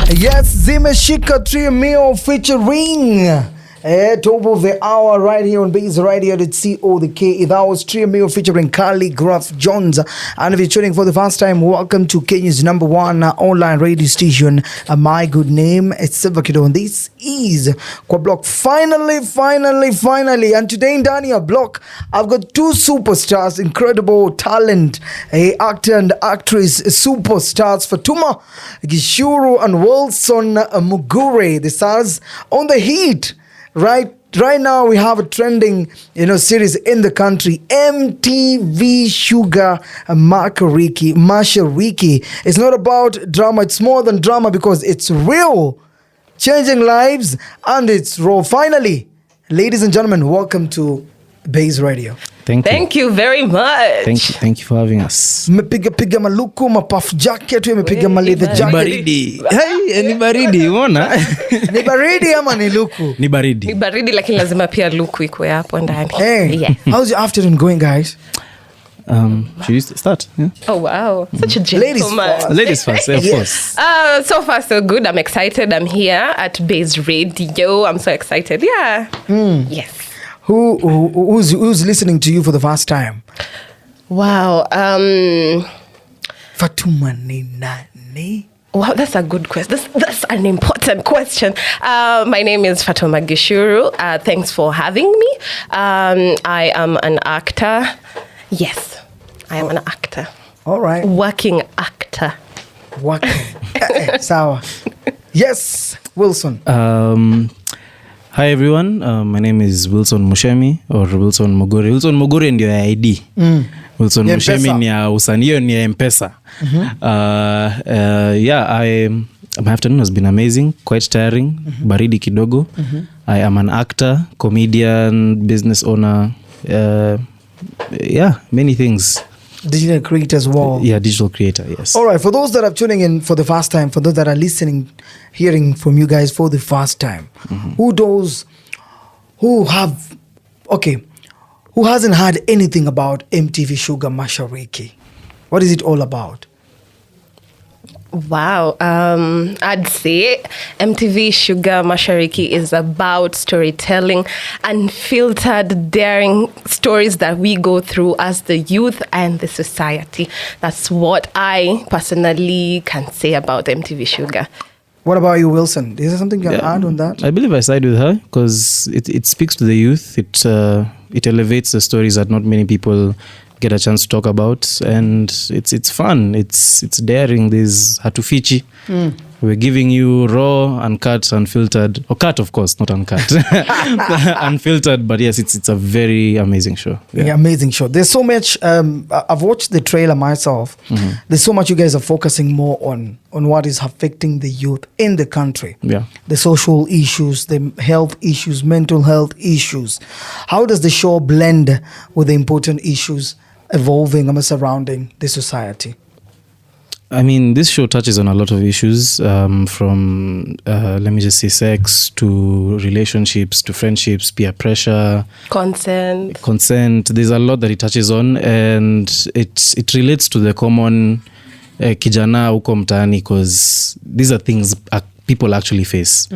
Yes, Zimeshika Trio featuring top of the hour right here on Baze Radio. That was Trio featuring Calligraph Jones. And if you're tuning for the first time, welcome to Kenya's number one online radio station. My good name is Silva Kido, and this is Kwa Block. Finally. And today in Dania Block, I've got two superstars, incredible talent, actor and actress superstars, Fatuma Gishuru and Wilson Mugure. The stars on the heat. Right now we have a trending, series in the country, MTV Shuga Mashariki. It's not about drama, it's more than drama because it's real, changing lives, and it's raw. Finally, ladies and gentlemen, welcome to Baze Radio. Thank you very much. Thank you for having us. Mepiga maluku, mapuff jacket, mepiga leather jacket. Baridi. Hey, ni baridi, unaona? Ni baridi ama ni luku? Ni baridi. Ni baridi lakini lazima pia luku ikuwe hapo ndani. Hey, yeah. How's your afternoon going, guys? Should you start? Yeah. Oh wow, such a gentleman. Ladies first, of course. So far so good. I'm excited. I'm here at Baze Radio. I'm so excited. Yeah. Yes. Who's listening to you for the first time? Wow. Fatuma ni nani? Wow, that's a good question. That's an important question. My name is Fatuma Gishuru. Thanks for having me. I am an actor. Yes, I am an actor. All right. Working actor. Working. Sawa. Yes, Wilson. Hi everyone, my name is Wilson Mushemi or Wilson Mugure. Wilson Mugure ndio ya ID. Wilson Mushemi ni ya usanii, ni ya M-Pesa. My afternoon has been amazing, quite tiring, baridi kidogo. I am an actor, comedian, business owner, many things. Digital creator as well. Yeah, digital creator, yes. All right, for those that are tuning in for the first time, for those that are listening, hearing from you guys for the first time, who hasn't heard anything about MTV Shuga Mashariki? What is it all about? Wow. I'd say MTV Shuga Mashariki is about storytelling, unfiltered, daring stories that we go through as the youth and the society. That's what I personally can say about MTV Shuga. What about you, Wilson? Is there something you can add on that? I believe I side with her because it speaks to the youth. It elevates the stories that not many people get a chance to talk about, and it's fun, it's daring. There's hatufichi. We're giving you raw, uncut, unfiltered, or cut of course, not uncut. Unfiltered, but yes, it's a very amazing show. Yeah, amazing show. There's so much. I've watched the trailer myself. There's so much you guys are focusing more on what is affecting the youth in the country. Yeah, the social issues, the health issues, mental health issues. How does the show blend with the important issues evolving and surrounding the society? I mean, this show touches on a lot of issues, from, let me just say, sex to relationships to friendships, peer pressure, consent. There's a lot that it touches on, and it relates to the common kijana huko mtaani, because these are things people actually face.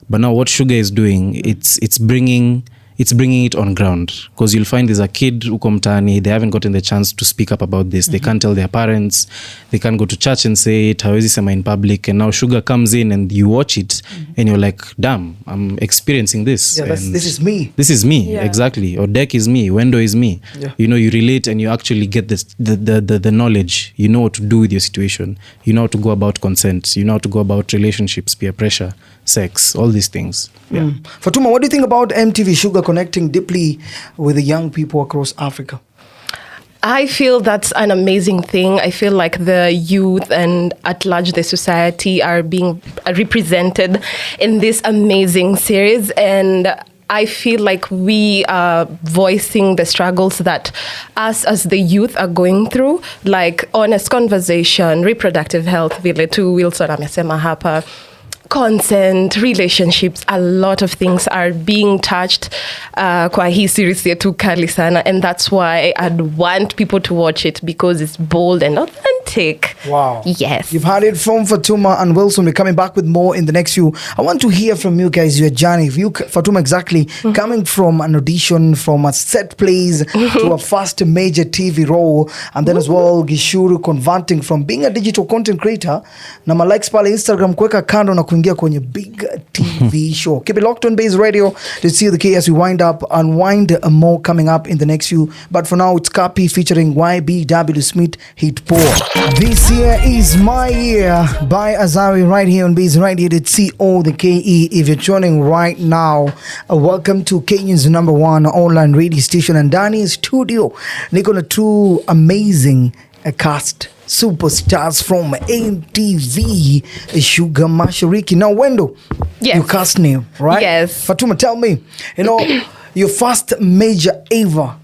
But now what Shuga is doing, it's bringing it on ground, because you'll find there's a kid huko mtaani, they haven't gotten the chance to speak up about this. They can't tell their parents, they can't go to church and say it, hawezi sema in public, and now Shuga comes in and you watch it and you're like, damn, I'm experiencing this. Yeah, this is me. This is me, yeah. Exactly. Or Dek is me, Wendo is me. Yeah. You relate and you actually get this, the knowledge. You know what to do with your situation. You know how to go about consent. You know how to go about relationships, peer pressure, sex, all these things. Yeah. Fatuma, what do you think about MTV Shuga connecting deeply with the young people across Africa? I feel that's an amazing thing. I feel like the youth and at large the society are being represented in this amazing series, and I feel like we are voicing the struggles that us as the youth are going through, like honest conversation, reproductive health, vile tu Wilson amesema hapa, consent, relationships, a lot of things are being touched kwa hii series yetu kali sana, and that's why I'd want people to watch it, because it's bold and authentic. cinematic. Wow. Yes. You've heard it from Fatuma and Wilson. We're coming back with more in the next few. I want to hear from you guys, your journey. If you, Fatuma, exactly, coming from an audition, from a set plays to a first major TV role, and then as well, Gishuru converting from being a digital content creator, na likes pale Instagram, kuweka kando na kuingia kwenye big TV show. Keep it locked on Baze Radio to see the K as we wind up, unwind more coming up in the next few. But for now, it's Copy featuring YBW Smith Hit Poor. This year is my year by Azari right here on Baze Radio at CO.ke. If you're joining right now, welcome to Kenya's #1 online radio station and Danny's studio. Nicola, two amazing cast superstars from MTV Shuga Mashariki. Now, Wendo, yes. you cast name, right? Yes. Fatuma, tell me, your first major ever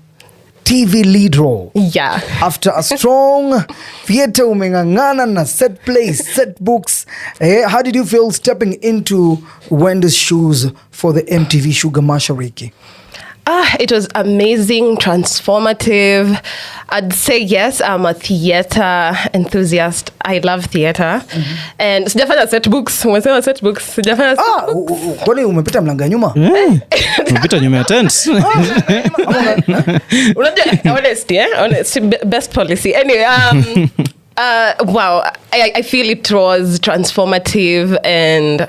TV lead role. Yeah. After a strong theater, umeng'ang'ana na set plays, set books. How did you feel stepping into Wendy's shoes for the MTV Shuga Mashariki? It was amazing, transformative. I'd say yes, I'm a theater enthusiast. I love theater. And sijafanya set books. Umesema set books. Sijafanya set books. Kwani umepita mlanga nyuma? Umepita nyuma ya tent. Honest, best policy. Anyway, wow, I feel it was transformative and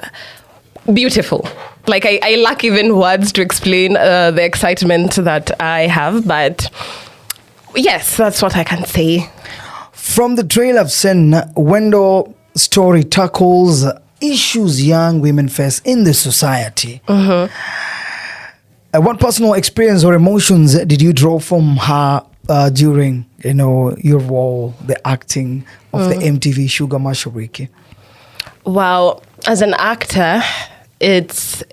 beautiful. Like, I lack even words to explain the excitement that I have, but yes, that's what I can say. From the trailer I've seen, Wendo story tackles issues young women face in the society. What personal experience or emotions did you draw from her during, your role, the acting of the MTV Shuga Mashariki? Wow, as an actor, it's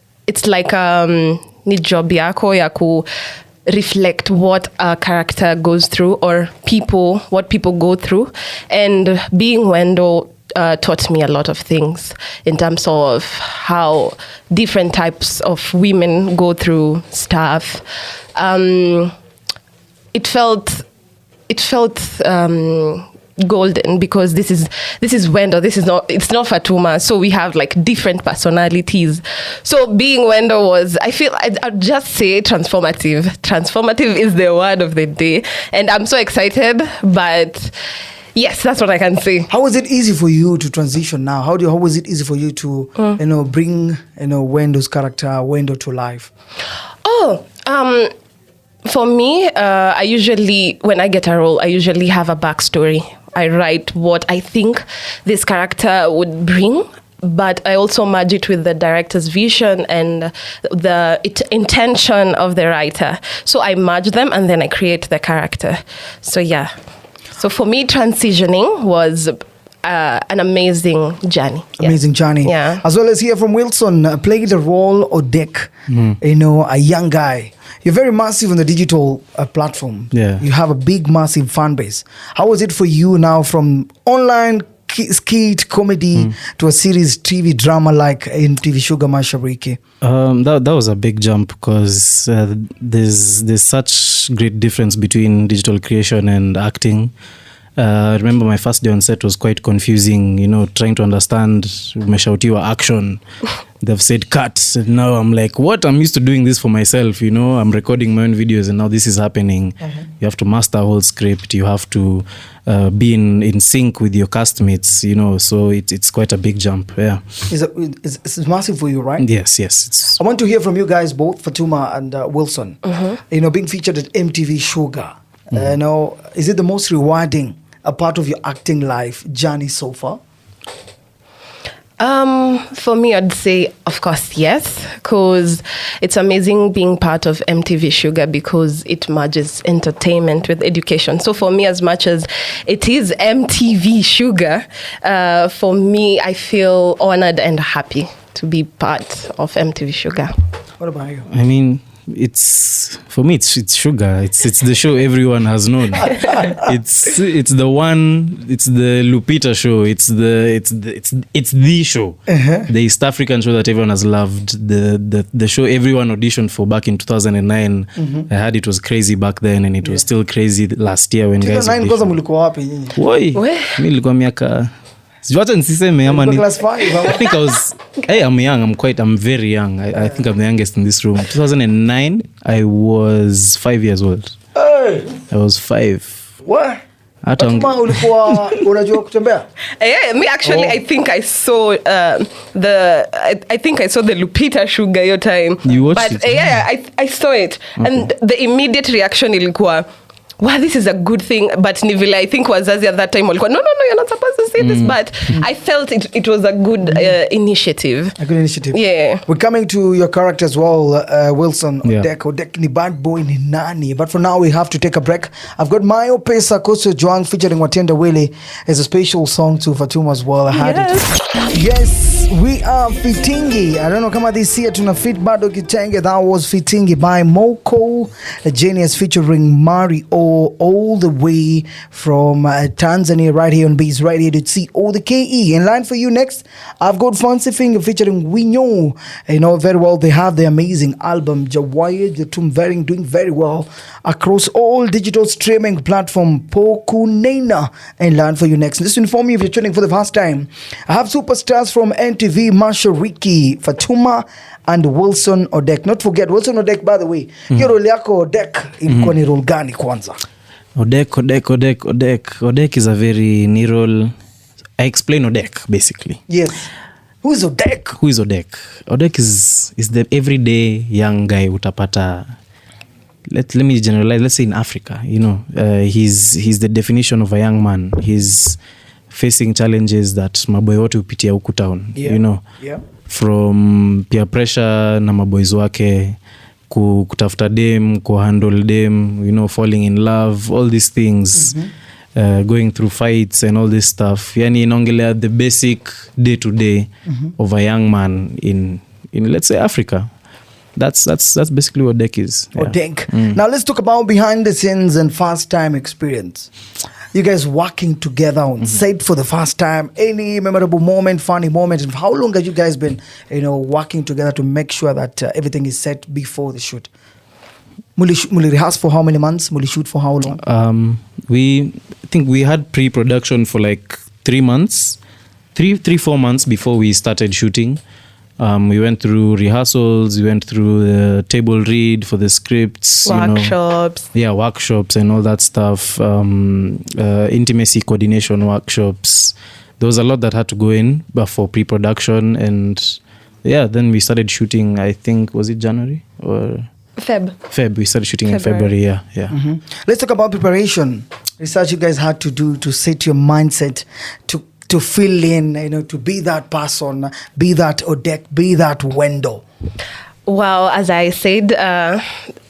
like ni job yako ya ku reflect what a character goes through or what people go through. And being Wendo taught me a lot of things in terms of how different types of women go through stuff. It felt golden because this is Wendo. It's not Fatuma. So we have like different personalities. So being Wendo was, I'd just say transformative. Transformative is the word of the day. And I'm so excited, but yes, that's what I can say. How was it easy for you to transition now? How was it easy for you to, bring, Wendo's character, Wendo, to life? For me, I usually, when I get a role, I usually have a backstory. I write what I think this character would bring, but I also merge it with the director's vision and the intention of the writer. So I merge them and then I create the character. So yeah. So for me, transitioning was an amazing journey. Amazing journey. Yeah. As well as here from Wilson, played the role of Dick, a young guy. You're very massive on the digital platform. Yeah. You have a big, massive fan base. How was it for you now from online skit comedy to a series TV drama like MTV Shuga Mashariki? That was a big jump because there's such great difference between digital creation and acting. I remember my first day on set was quite confusing, trying to understand umeshautiwa action. They've said cut. And now I'm like, what? I'm used to doing this for myself, I'm recording my own videos and now this is happening. You have to master a whole script. You have to be in sync with your castmates, so it's quite a big jump. Yeah. It's massive for you, right? Yes. I want to hear from you guys, both Fatuma and Wilson. Being featured at MTV Shuga. Is it the most rewarding a part of your acting life journey so far? For me, I'd say, of course, yes, because it's amazing being part of MTV Shuga because it merges entertainment with education. So for me, as much as it is MTV Shuga, for me, I feel honored and happy to be part of MTV Shuga. What about you? I mean, it's for me. It's Shuga. It's the show everyone has known. it's the one. It's the Lupita show. It's the show. The East African show that everyone has loved. The show everyone auditioned for back in 2009. I heard it was crazy back then, and it was still crazy last year when guys. 2009 kwanza mlikuwa wapi nyinyi? Woi, mimi nilikuwa miaka. Sijuata nisiseme ama ni. Class 5. I think I was. Hey, I'm young. I'm very young. I think I'm the youngest in this room. 2009, I was 5 years old. Hey. I was 5. What? Kama ulikuwa unajua kutembea? Yeah, me actually I think I saw I think I saw the Lupita Shuga your time. You watched it? Yeah, I saw it. Okay. And the immediate reaction ilikuwa, wow, this is a good thing. But Nivile, I think wazazi at that time walikuwa, no, you're not supposed to see this. But I felt it was a good initiative. A good initiative. Yeah. We're coming to your character as well, Wilson. Yeah. Odek ni bad boy ni nani. But for now, we have to take a break. I've got Mayo Pesa Koso Joang featuring Watenda Willie as a special song to Fatuma as well. I had it. Yes, we are Fitingi. I don't know kama this year tuna fit bado kitenge. That was Fitingi by Moko, a genius featuring Mario. All the way from Tanzania, right here on Baze Radio to see all the KE. In line for you next, I've got Fancy Finger featuring Winyo. You know very well they have the amazing album Jawaya Jatum doing very well across all digital streaming platform. Pokunena. In line for you next. Just to inform you if you're tuning for the first time, I have superstars from MTV Mashariki, Fatuma and Wilson Odek. Not forget Wilson Odek, by the way. Hiyo role yako Odek ilikuwa ni role gani kwanza? Odek is a very new role. I explain Odek basically. Yes. Who is Odek? Odek is the everyday young guy utapata. Let me generalize. Let's say in Africa, you know, he's the definition of a young man. He's facing challenges that maboy wote upitia huku town, you know. Yeah. From peer pressure na maboys wake, kutafuta dem, handle dem, you know, falling in love, all these things, going through fights and all this stuff. Yani inaongelea the basic day to day of a young man in let's say Africa. That's basically what Odek is. Yeah. Odek. Now let's talk about behind the scenes and first time experience. You guys working together on set for the first time. Any memorable moment, funny moment? And how long have you guys been, you know, working together to make sure that everything is set before the shoot? Muli rehearse for how many months? Muli shoot for how long? I think we had pre-production for like 3 months, 4 months before we started shooting. We went through rehearsals, we went through the table read for the scripts. Workshops. You know, workshops and all that stuff. Intimacy coordination workshops. There was a lot that had to go in for pre-production. And then we started shooting, I think, was it January or... Feb. We started shooting in February, yeah. Let's talk about preparation. Research you guys had to do to set your mindset to fill in, you know, to be that person, be that Odek, be that Wendo? Well, as I said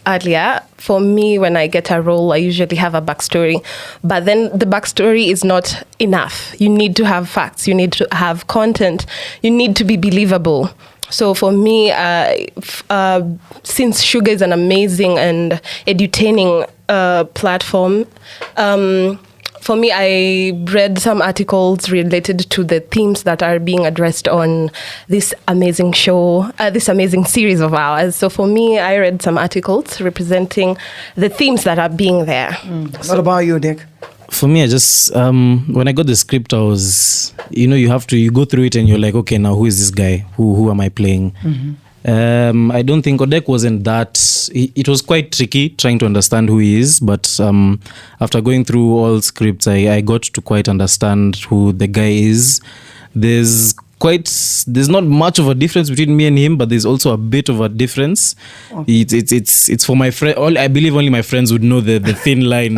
earlier, for me, when I get a role, I usually have a backstory. But then the backstory is not enough. You need to have facts. You need to have content. You need to be believable. So for me, since Shuga is an amazing and edutaining platform, for me, I read some articles related to the themes that are being addressed on this amazing show, this amazing series of ours. So for me, I read some articles representing the themes that are being there. What about you, Dick? For me, I just, when I got the script, I was, you know, you go through it and you're like, okay, now who is this guy? Who am I playing? I don't think Odek wasn't that. It was quite tricky trying to understand who he is, but after going through all scripts, I got to quite understand who the guy is. There's not much of a difference between me and him, but there's also a bit of a difference. Okay. It's for my friend. I believe only my friends would know the thin line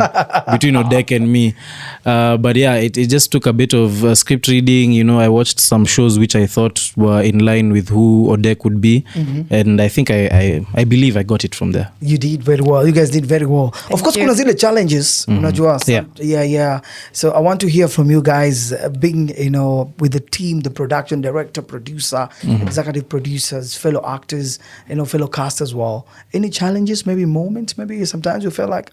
between Odek and me. But yeah, it just took a bit of script reading. You know, I watched some shows which I thought were in line with who Odek would be, and I think I believe I got it from there. You did very well. You guys did very well. Of course, kuna zile challenges. Yeah. So I want to hear from you guys, being, you know, with the team, the production. production director, producer, executive producers, fellow actors, fellow cast as well. Any challenges, maybe moments, maybe sometimes you feel like,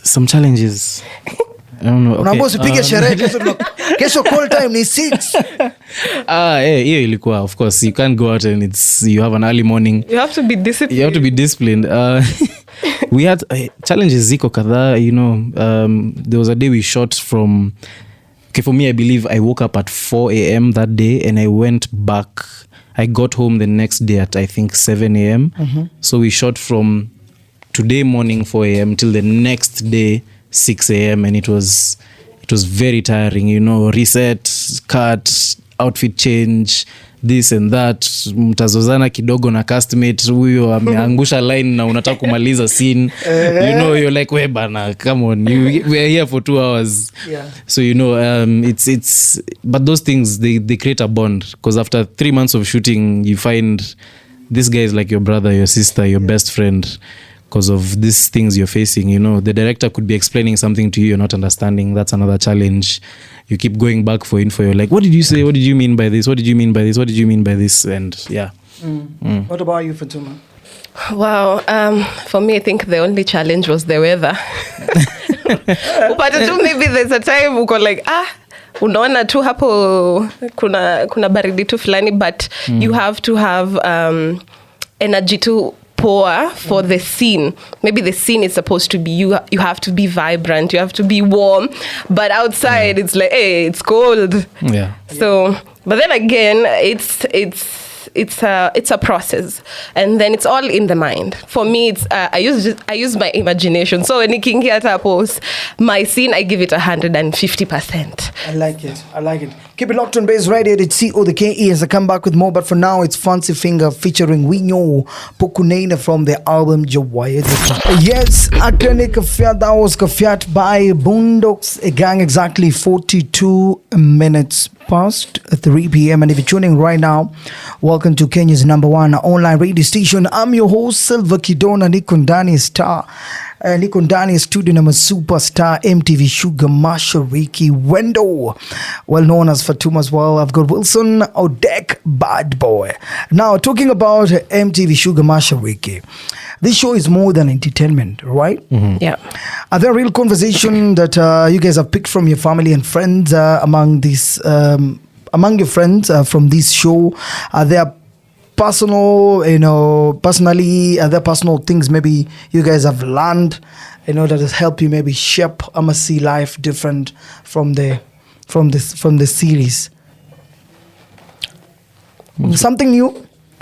some challenges. I don't know. Kesho call time ni 6. Hiyo ilikuwa, of course, you can't go out and you have an early morning. You have to be disciplined. We had challenges ziko kadhaa, there was a day we shot from, for me, I believe I woke up at 4 a.m. that day and I went back. I got home the next day at I think 7 a.m. So we shot from today morning 4 a.m. till the next day 6 a.m. and it was very tiring, reset, cut, outfit change, this and that, mtazozana kidogo na castmate, huyo ameangusha line na unataka kumaliza scene. You're like, we bana, come on, we are here for 2 hours. So it's but those things they create a bond, because after 3 months of shooting you find this guy is like your brother, your sister, your best friend, because of these things you're facing. The director could be explaining something to you, you're not understanding. That's another challenge. You keep going back for info. You're like, what did you say? What did you mean by this? What did you mean by this? What did you mean by this? And yeah. What about you, Fatuma? Wow. For me, I think the only challenge was the weather. But maybe there's a time we go like, unaona tu hapo kuna baridi tu fulani, but you have to have energy to pour for the scene. Maybe the scene is supposed to be you have to be vibrant, you have to be warm, but outside it's like, hey, it's cold. So but then again, it's a process, and then it's all in the mind. For me, it's I use my imagination. So when nikiingia tapos my scene, I give it 150%. I like it. Keep it locked on Baze Radio. It's CODKE as I come back with more, but for now it's Fancy Finger featuring Winyo Pokunena from the album Jawaya. Yes, Akane Kafiat, that was Kafiat by Boondocks, a gang, exactly 42 minutes past 3 p.m. And if you're tuning right now, welcome to Kenya's #1 online radio station. I'm your host, Silva Kidona, Nikondani Star. Nikondani studio number superstar MTV Shuga Mashariki Wendo, well known as Fatuma as well. I've got Wilson Odek, bad boy. Now, talking about MTV Shuga Mashariki, this show is more than entertainment, right? Yeah. Are there real conversation that you guys have picked from your family and friends among your friends from this show? Are there personally, are there personal things maybe you guys have learned, that has helped you maybe shape see life different from the series? Something new?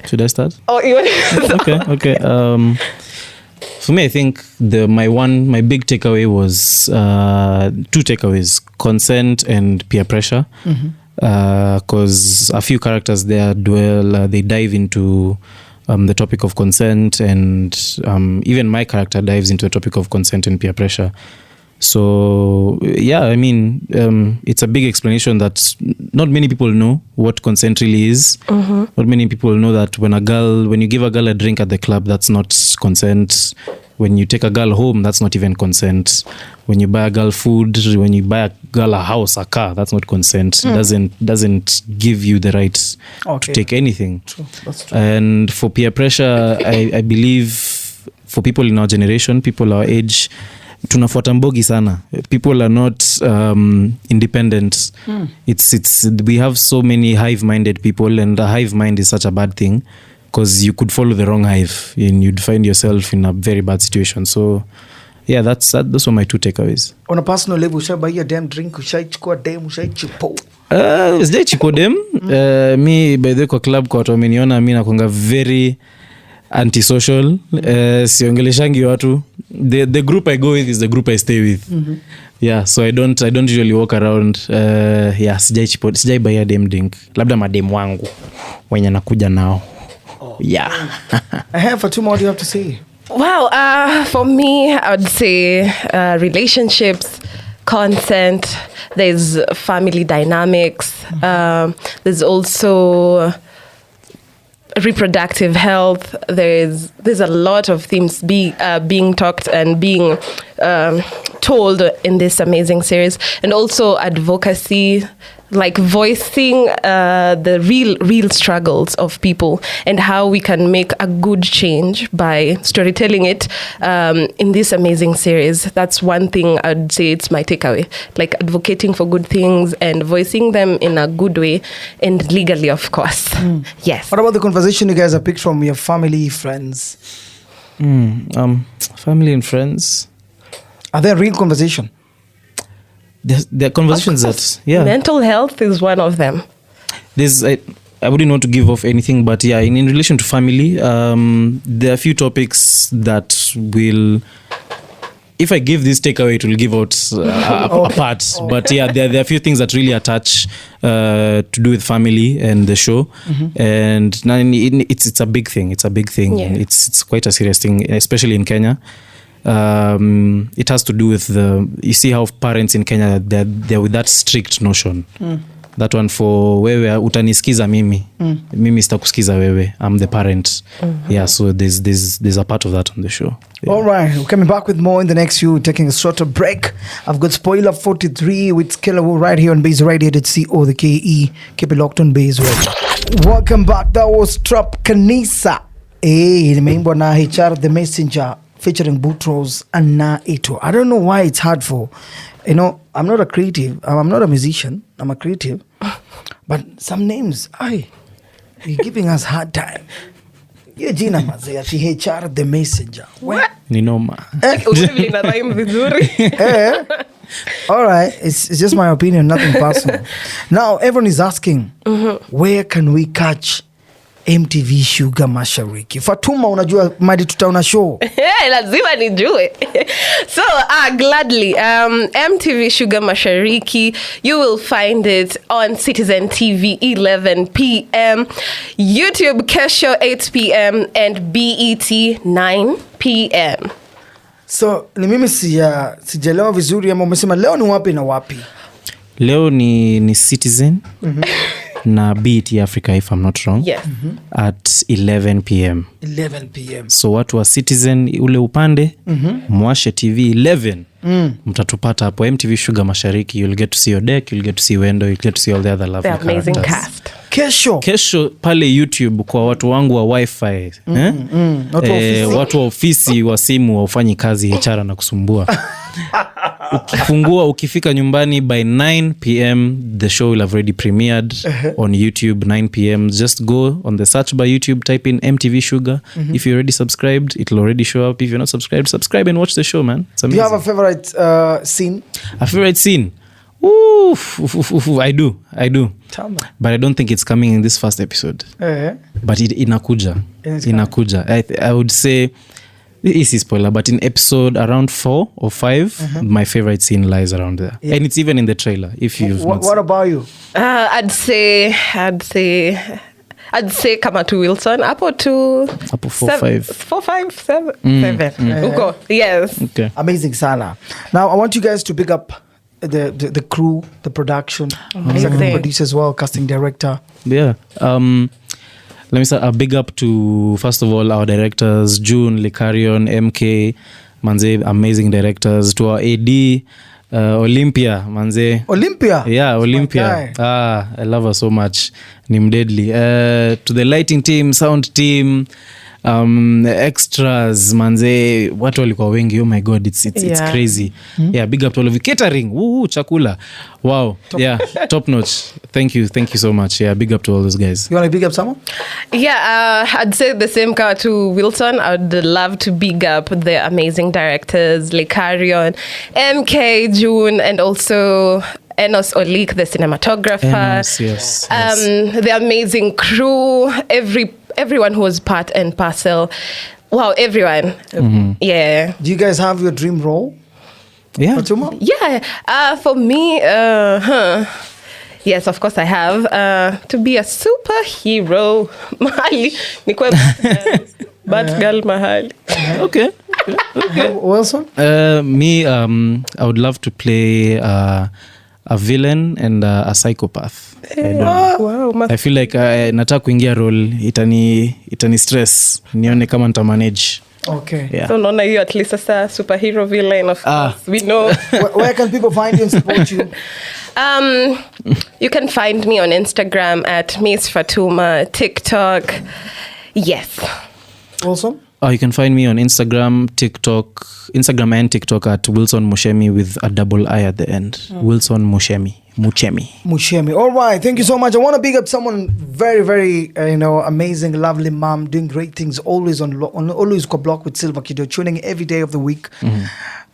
Should I start? Oh, you want Okay. For me, I think my big takeaway was 2 takeaways: consent and peer pressure. Because a few characters there they dive into the topic of consent, and even my character dives into the topic of consent and peer pressure. So yeah, I mean, it's a big explanation that not many people know what consent really is. Not many people know that when you give a girl a drink at the club, that's not consent. When you take a girl home, that's not even consent. When you buy a girl food, when you buy a girl a house, a car, that's not consent. It doesn't give you the right to take anything. True. That's true. And for peer pressure, I believe for people in our generation, people our age, tunafuata mbogi sana. People are not independent. We have so many hive-minded people, and a hive mind is such a bad thing, because you could follow the wrong hive and you'd find yourself in a very bad situation. So yeah, those were my 2 takeaways. On a personal level, buy a damn drink, ushaichukua dem, ushaichipo? Sijaichipo dem. Mi by the kwa club kwa watu wameniona mi nakuanga very antisocial. Siongeleshangi watu. The group I go with is the group I stay with. Yeah, so I don't usually walk around. Sijai buy a dem drink. Labda madem wangu wenye nakuja nao. Yeah. Fatuma, what do you have to say? Wow, for me, I would say relationships, consent, there's family dynamics, there's also reproductive health. There's a lot of things being talked and being told in this amazing series, and also advocacy. like voicing the real struggles of people and how we can make a good change by storytelling it in this amazing series. That's one thing I'd say it's my takeaway, like advocating for good things and voicing them in a good way and legally, of course. Yes. What about the conversation you guys have picked from your family, friends? Family and friends. Are there real conversation? There are conversations that, mental health is one of them. There's I wouldn't want to give off anything, but in relation to family, there are a few topics that will, if I give this takeaway, it will give out a part. But there are a few things that really attach to do with family and the show. And it's a big thing. It's a big thing. Yeah. It's quite a serious thing, especially in Kenya. It has to do with you see how parents in Kenya, they're with that strict notion. That one for wewe utanisikiza mimi sitakusikiza wewe, I'm the parent. So there's a part of that on the show. All right, we're coming back with more in the next few, taking a shorter break. I've got Spoiler 43 with Killer right here on Baze Radio. .co.ke. Keep it locked on Baze Radio. Welcome back. That was Trap Kanisa. Nimeimbwa na HR The Messenger featuring Boutros and Na Ito. I don't know why it's hard for, I'm not a creative. I'm not a musician. I'm a creative. But some names, you're giving us hard time. Hiyo jina mazee ati HR The Messenger. What? Ni noma. Ina rhyme vizuri. All right, it's just my opinion, nothing personal. Now everyone is asking, where can we catch MTV Shuga Mashariki? Fatuma, unajua madi tutaona show. Lazima nijue. So, gladly, MTV Shuga Mashariki, you will find it on Citizen TV 11 p.m, YouTube Kesho 8 p.m, and BET 9 p.m. So, ni mimi sijalewa vizuri ama umesema leo ni wapi na wapi? Leo ni Citizen. Na BET Africa, if I'm not wrong. Yes. At 11 p.m. 11 p.m. So watu wa Citizen ule upande, mwashe TV 11. Mtatupata hapo MTV Shuga Mashariki. You'll get to see Odek, you'll get to see Wendo, you'll get to see all the other lovely amazing characters. Cast. Kesho pale YouTube kwa watu wangu wa wifi. Watu wa ofisi wa simu wa ufanyi kazi HR na kusumbua. Ukifika nyumbani by 9 p.m, the show will have already premiered on YouTube 9 p.m. Just go on the search by YouTube, type in MTV Shuga. If you're already subscribed, it'll already show up. If you're not subscribed, subscribe and watch the show, man. It's amazing. Do you have a favorite scene? A favorite scene? I do. But I don't think it's coming in this first episode. But inakuja. I would say, this is spoiler, but in episode around 4 or 5, my favorite scene lies around there. And it's even in the trailer. If you've what about you? I'd say kama to Wilson hapo to 4, 5, 7. Uko. Yes. Okay. Amazing sana. Now I want you guys to pick up the crew, the production, executive producer as well, casting director. Yeah. Let me say a big up to, first of all, our directors, June, Likarion, MK, manze, amazing directors. To our AD, Olympia, manze. Olympia? Yeah, Olympia. I love her so much. Nim deadly. To the lighting team, sound team, extras, manze, watu walikuwa wengi. Oh my God, it's crazy. Yeah, big up to all of you. Catering, chakula. Wow. Top notch. Thank you so much. Yeah, big up to all those guys. You want to big up someone? Yeah, I'd say the same to Wilson. I'd love to big up the amazing directors, Lekarion, MK, June, and also Enos Olik, the cinematographer. Yes. The amazing crew, everyone who was part and parcel. Wow, everyone. Yeah. Do you guys have your dream role? Yeah. Yeah. For me, yes, of course I have. To be a superhero. Mahali. Nikwe Batgirl mahali. Okay. Wilson? Me, I would love to play a villain and a psychopath. I feel like nataka kuingia role itani stress nione kama nita manage. Okay. Yeah. So naona you at least as a superhero villain, of course. We know. Where can people find you and support you? You can find me on Instagram at Miss Fatuma, TikTok. Yes. Awesome. You can find me on Instagram and TikTok at Wilson Mushemi with a double I at the end. Wilson Mushemi. All right, thank you so much. I want to big up someone very, very, amazing, lovely mom, doing great things. Always on always co block with Silva Kido, tuning every day of the week.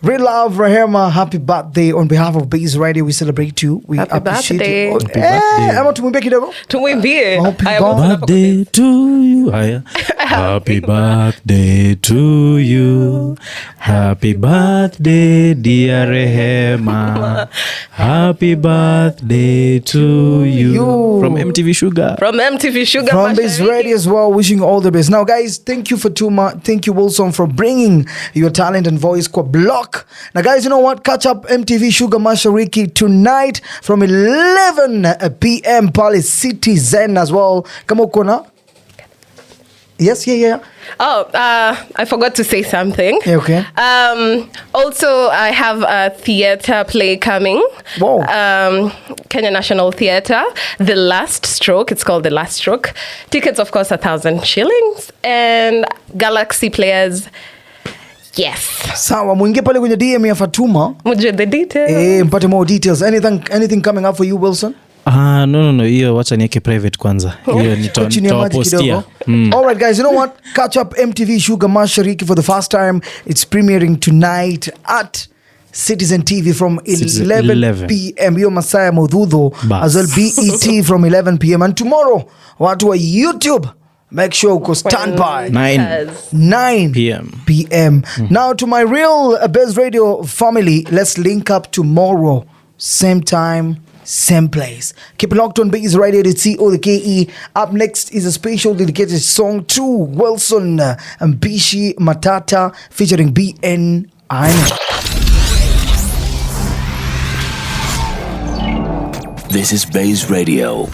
Real love, Rahema. Happy birthday on behalf of Baze Radio. We celebrate you. We happy appreciate birthday. you. Happy birthday. I want to make it go. Happy birthday to you. Happy birthday to you. Happy birthday, dear Rehema. Happy birthday to you. From MTV Shuga. From MTV Shuga From Baze Radio as well. Wishing you all the best. Now, guys, thank you Fatuma. Thank you, Wilson, for bringing your talent and voice kwa block. Now, guys, you know what? Catch up MTV Shuga Mashariki tonight from 11 p.m. Palace Citizen as well. Kama uko na? Yes, yeah. I forgot to say something. Yeah, okay. Also, I have a theatre play coming. Wow. Kenya National Theatre, The Last Stroke. It's called The Last Stroke. Tickets, of course, 1,000 shillings. And Galaxy Players. Yes. Sawa, muingie pale kwenye DM ya Fatuma. Mujue the details. Mpate more details. Anything coming up for you, Wilson? No. Hiyo wacha niweke private kwanza. Hiyo nitawapostia. All right, guys, you know what? Catch up MTV Shuga Mashariki for the first time. It's premiering tonight at Citizen TV from 11 p.m. Hiyo masaa ya Modhudho as well BET from 11 p.m. And tomorrow, watu wa YouTube, make sure uko standby. 9 p.m. Now to my real Baze Radio family, let's link up tomorrow. Same time, same place. Keep it locked on Baze Radio to see all the KE. Up next is a special dedicated song to Wilson and Bishi Matata featuring BN Aina. This is Baze Radio.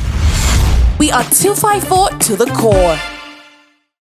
We are 254 to the core.